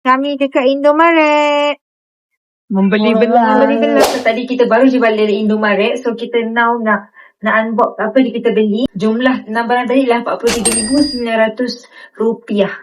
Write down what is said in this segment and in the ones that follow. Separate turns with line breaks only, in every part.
Kami dekat Indomaret. Membeli belah. So, tadi kita baru je balik dari Indomaret. So kita now nak unbox apa yang kita beli. Jumlah barang tadi lah RM43,900.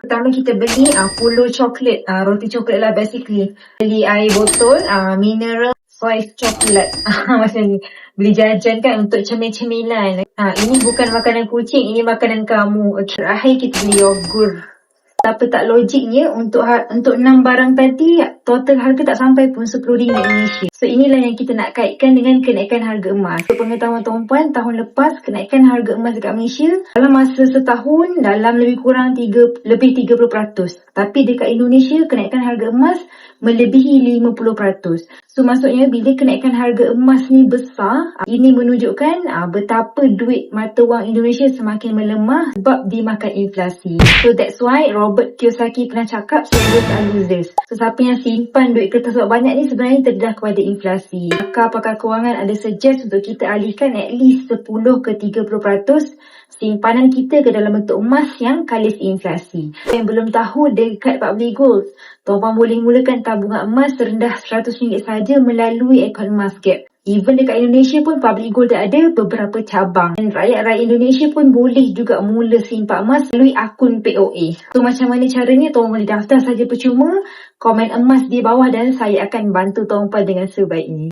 Pertama kita beli Pulo coklat, roti coklat lah basically. Beli air botol, mineral spice coklat. Macam ni. Beli jajan kan untuk cemil-cemilan. Ini bukan makanan kucing, ini makanan kamu. Okay. Terakhir kita beli yogurt. Apa tak logiknya untuk 6 barang tadi total harga tak sampai pun RM10 Malaysia. So inilah yang kita nak kaitkan dengan kenaikan harga emas. Untuk pengetahuan tuan-puan, tahun lepas kenaikan harga emas dekat Malaysia dalam masa setahun dalam lebih kurang lebih 30%. Tapi dekat Indonesia kenaikan harga emas melebihi 50%. So maksudnya bila kenaikan harga emas ni besar, ini menunjukkan betapa duit mata wang Indonesia semakin melemah sebab dimakan inflasi. So that's why Robert Kiyosaki pernah cakap savers are losers. So siapa yang simpan duit kertas banyak ni sebenarnya terdedah kepada inflasi. Pakar-pakar kewangan ada suggest untuk kita alihkan at least 10 ke 30% simpanan kita ke dalam bentuk emas yang kalis inflasi. Yang belum tahu dekat Public Gold, tuan-puan boleh mulakan tabungan emas serendah RM100 saja melalui akaun emas Gap. Even dekat Indonesia pun Public Gold dah ada beberapa cabang. Dan rakyat-rakyat Indonesia pun boleh juga mula simpan emas melalui akun POA. So macam mana caranya? Tuan boleh daftar saja percuma, komen emas di bawah dan saya akan bantu tuan-puan dengan sebaiknya.